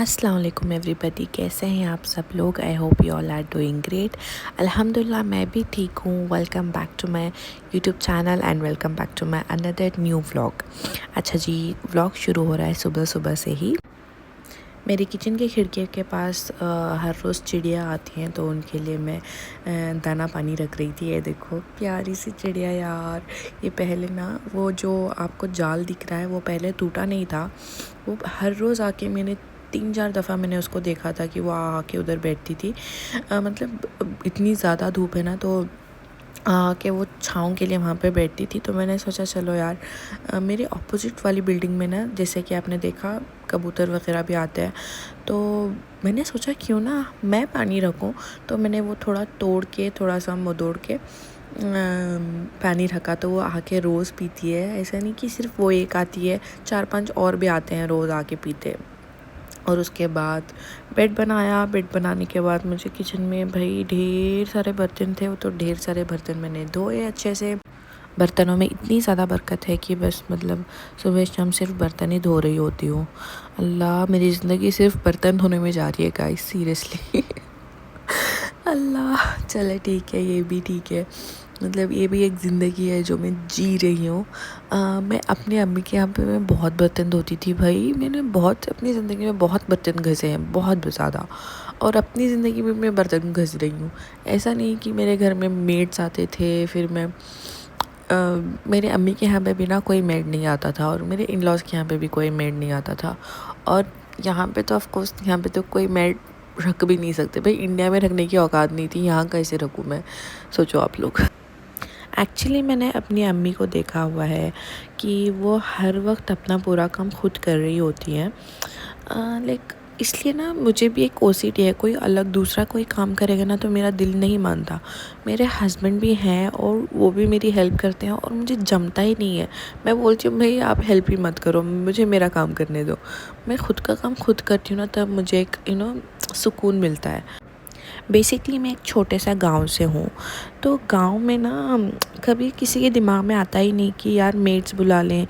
अस्सलाम वालेकुम एवरीबॉडी, कैसे हैं आप सब लोग। I hope you all are doing great. अल्हम्दुलिल्लाह मैं भी ठीक हूँ। Welcome back to my YouTube channel and welcome back to my another new vlog. अच्छा जी, व्लॉग शुरू हो रहा है सुबह सुबह से ही। मेरी किचन के खिड़की के पास हर रोज़ चिड़िया आती हैं, तो उनके लिए मैं दाना पानी रख रही थी। ये देखो प्यारी सी चिड़िया यार। ये पहले ना वो जो आपको जाल दिख रहा है वो पहले टूटा नहीं था। वो हर रोज़ आके मैंने 3-4 दफ़ा मैंने उसको देखा था कि वो आके उधर बैठती थी। मतलब इतनी ज़्यादा धूप है ना, तो कि वो छाँव के लिए वहाँ पे बैठती थी। तो मैंने सोचा चलो यार, मेरे ऑपोजिट वाली बिल्डिंग में ना, जैसे कि आपने देखा कबूतर वगैरह भी आते हैं, तो मैंने सोचा क्यों ना मैं पानी रखूँ। तो मैंने वो थोड़ा तोड़ के, थोड़ा सा मदोड़ के पानी रखा, तो वो आके रोज़ पीती है। ऐसा नहीं कि सिर्फ वो एक आती है, 4-5 और भी आते हैं रोज़ आके पीते। और उसके बाद बेड बनाया। बेड बनाने के बाद मुझे किचन में भाई ढेर सारे बर्तन थे। वो तो ढेर सारे बर्तन मैंने धोए अच्छे से। बर्तनों में इतनी ज़्यादा बरकत है कि बस मतलब सुबह शाम सिर्फ बर्तन ही धो रही होती हूँ। अल्लाह, मेरी ज़िंदगी सिर्फ बर्तन धोने में जा रही है गाइस, सीरियसली। अल्लाह, चले ठीक है, ये भी ठीक है। मतलब ये भी एक ज़िंदगी है जो मैं जी रही हूँ। मैं अपने अम्मी के यहाँ पे मैं बहुत बर्तन धोती थी भाई। मैंने बहुत अपनी ज़िंदगी में बहुत बर्तन घसे हैं, बहुत ज़्यादा। और अपनी ज़िंदगी में मैं बर्तन घस रही हूँ। ऐसा नहीं कि मेरे घर में मेड्स आते थे, फिर मैं मेरे अम्मी के यहाँ पे भी ना कोई मेड नहीं आता था, और मेरे इन लॉज़ के यहाँ पे भी कोई मेड नहीं आता था। और यहाँ पे तो ऑफ कोर्स यहाँ पे तो कोई मेड रख भी नहीं सकते भाई। इंडिया में रखने की औकात नहीं थी, यहाँ कैसे रखूँ मैं, सोचो आप लोग। एक्चुअली मैंने अपनी अम्मी को देखा हुआ है कि वो हर वक्त अपना पूरा काम खुद कर रही होती हैं। लाइक इसलिए ना मुझे भी एक ओसीडी है। कोई अलग दूसरा कोई काम करेगा ना तो मेरा दिल नहीं मानता। मेरे हस्बैंड भी हैं और वो भी मेरी हेल्प करते हैं, और मुझे जमता ही नहीं है। मैं बोलती हूँ भाई आप हेल्प ही मत करो, मुझे मेरा काम करने दो। मैं खुद का काम खुद करती हूँ ना, तब मुझे एक सुकून मिलता है। बेसिकली मैं एक छोटे सा गांव से हूँ। तो गांव में ना कभी किसी के दिमाग में आता ही नहीं कि यार मेड्स बुला लें।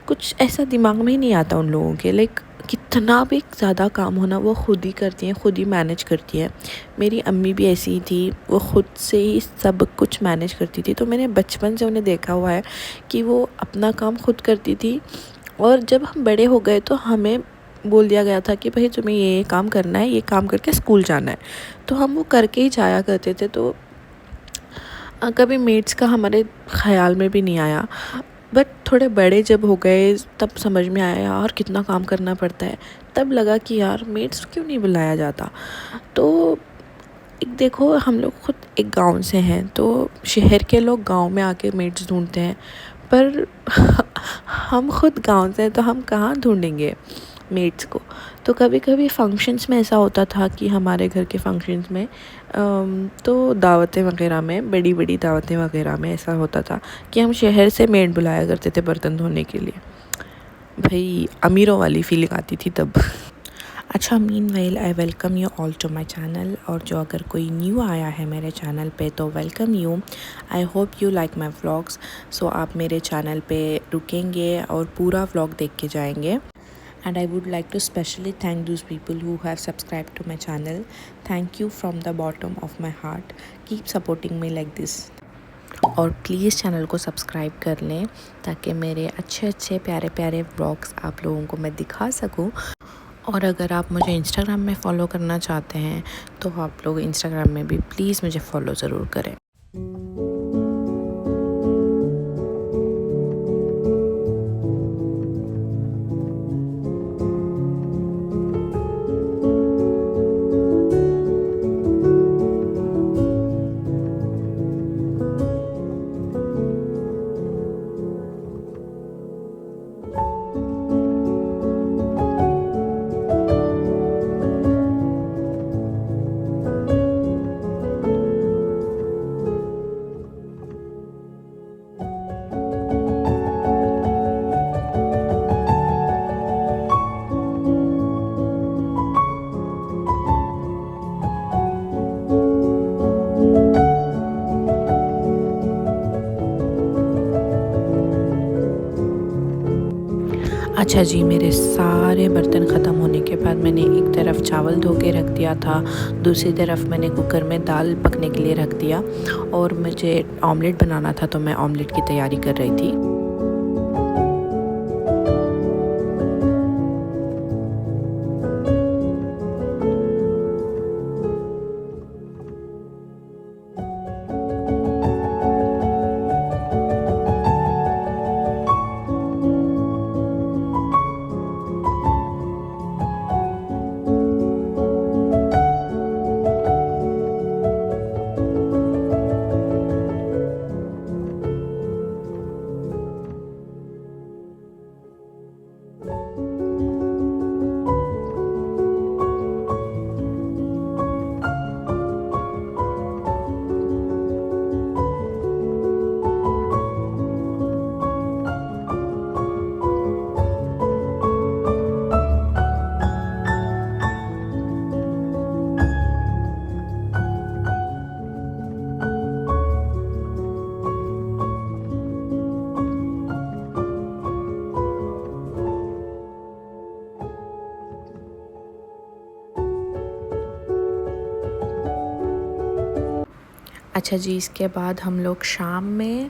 कुछ ऐसा दिमाग में ही नहीं आता उन लोगों के। लाइक कितना भी ज़्यादा काम होना वो खुद ही करती हैं, खुद ही मैनेज करती हैं। मेरी अम्मी भी ऐसी ही थी, वो खुद से ही सब कुछ मैनेज करती थी। तो मैंने बचपन से उन्हें देखा हुआ है कि वो अपना काम खुद करती थी। और जब हम बड़े हो गए तो हमें बोल दिया गया था कि भाई तुम्हें ये काम करना है, ये काम करके स्कूल जाना है। तो हम वो करके ही जाया करते थे। तो कभी मेड्स का हमारे ख्याल में भी नहीं आया। बट थोड़े बड़े जब हो गए तब समझ में आया यार कितना काम करना पड़ता है। तब लगा कि यार मेड्स क्यों नहीं बुलाया जाता। तो एक देखो, हम लोग खुद एक गांव से हैं, तो शहर के लोग गांव में आके मेड्स ढूंढते हैं, पर हम खुद गांव से हैं तो हम कहाँ ढूंढेंगे मेड्स को। तो कभी कभी फंक्शंस में ऐसा होता था कि हमारे घर के फंक्शंस में तो दावतें वगैरह में, बड़ी बड़ी दावतें वगैरह में ऐसा होता था कि हम शहर से मेड बुलाया करते थे बर्तन धोने के लिए। भाई अमीरों वाली फीलिंग आती थी तब। अच्छा, meanwhile I welcome you all to my channel. और जो अगर कोई न्यू आया है मेरे चैनल पे तो welcome you. I hope you like my vlogs. So आप मेरे चैनल पे रुकेंगे और पूरा व्लॉग देख के जाएंगे। And I would like to specially thank those people who have subscribed to my channel. Thank you from the bottom of my heart. Keep supporting me like this. और प्लीज़ चैनल को subscribe कर लें ताकि मेरे अच्छे अच्छे प्यारे प्यारे व्लॉग्स आप लोगों को मैं दिखा सकूं। और अगर आप मुझे इंस्टाग्राम में फ़ॉलो करना चाहते हैं तो आप लोग इंस्टाग्राम में भी प्लीज़ मुझे फ़ॉलो ज़रूर करें। अच्छा जी, मेरे सारे बर्तन ख़त्म होने के बाद मैंने एक तरफ चावल धो के रख दिया था, दूसरी तरफ मैंने कुकर में दाल पकने के लिए रख दिया और मुझे ऑमलेट बनाना था, तो मैं ऑमलेट की तैयारी कर रही थी। अच्छा जी, इसके बाद हम लोग शाम में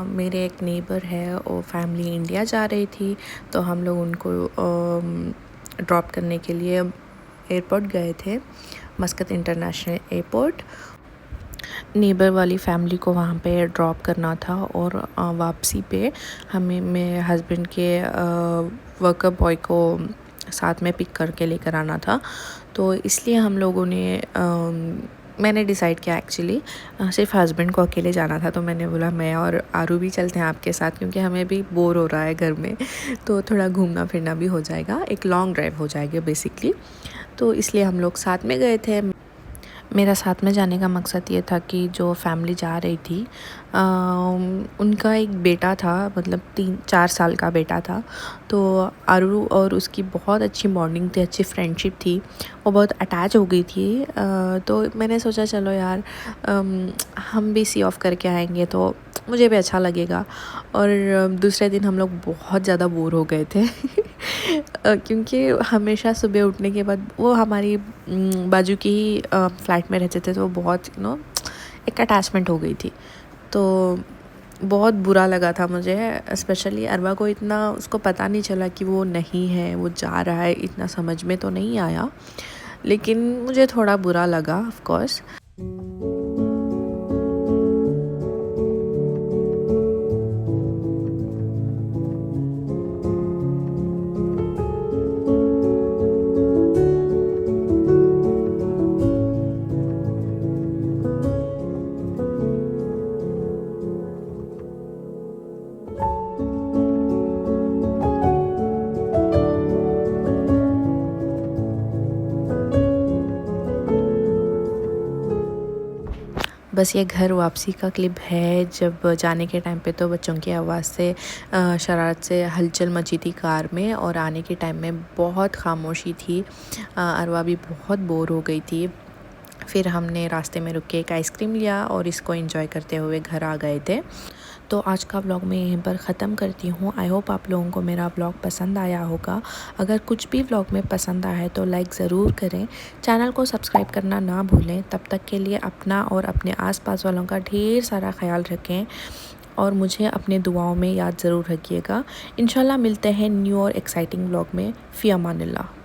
मेरे एक नेबर है, वो फैमिली इंडिया जा रही थी, तो हम लोग उनको ड्रॉप करने के लिए एयरपोर्ट गए थे, मस्कत इंटरनेशनल एयरपोर्ट। नेबर वाली फैमिली को वहाँ पे ड्रॉप करना था और वापसी पे हमें मेरे हस्बैंड के वर्कर बॉय को साथ में पिक करके लेकर आना था। तो इसलिए हम लोगों ने मैंने डिसाइड किया एक्चुअली सिर्फ हस्बैंड को अकेले जाना था, तो मैंने बोला मैं और आरू भी चलते हैं आपके साथ, क्योंकि हमें भी बोर हो रहा है घर में, तो थोड़ा घूमना फिरना भी हो जाएगा, एक लॉन्ग ड्राइव हो जाएगी बेसिकली। तो इसलिए हम लोग साथ में गए थे। मेरा साथ में जाने का मकसद ये था कि जो फैमिली जा रही थी उनका एक बेटा था, मतलब 3-4 साल का बेटा था। तो आरू और उसकी बहुत अच्छी बॉन्डिंग थी, अच्छी फ्रेंडशिप थी, वो बहुत अटैच हो गई थी। तो मैंने सोचा चलो यार हम भी सी ऑफ करके आएंगे तो मुझे भी अच्छा लगेगा। और दूसरे दिन हम लोग बहुत ज़्यादा बोर हो गए थे क्योंकि हमेशा सुबह उठने के बाद वो हमारी बाजू की ही फ्लैट में रहते थे, तो बहुत एक अटैचमेंट हो गई थी। तो बहुत बुरा लगा था मुझे, स्पेशली अरवा को इतना उसको पता नहीं चला कि वो नहीं है, वो जा रहा है, इतना समझ में तो नहीं आया, लेकिन मुझे थोड़ा बुरा लगा ऑफ कोर्स। बस ये घर वापसी का क्लिप है। जब जाने के टाइम पे तो बच्चों की आवाज़ से शरारत से हलचल मची थी कार में, और आने के टाइम में बहुत खामोशी थी। अरवा भी बहुत बोर हो गई थी। फिर हमने रास्ते में रुक के एक आइसक्रीम लिया और इसको एंजॉय करते हुए घर आ गए थे। तो आज का व्लॉग मैं यहीं पर ख़त्म करती हूँ। आई होप आप लोगों को मेरा व्लॉग पसंद आया होगा। अगर कुछ भी व्लॉग में पसंद आया है तो लाइक ज़रूर करें, चैनल को सब्सक्राइब करना ना भूलें। तब तक के लिए अपना और अपने आसपास वालों का ढेर सारा ख्याल रखें और मुझे अपने दुआओं में याद ज़रूर रखिएगा। इंशाल्लाह मिलते हैं न्यू और एक्साइटिंग व्लॉग में। फ़ी अमानिल्लाह।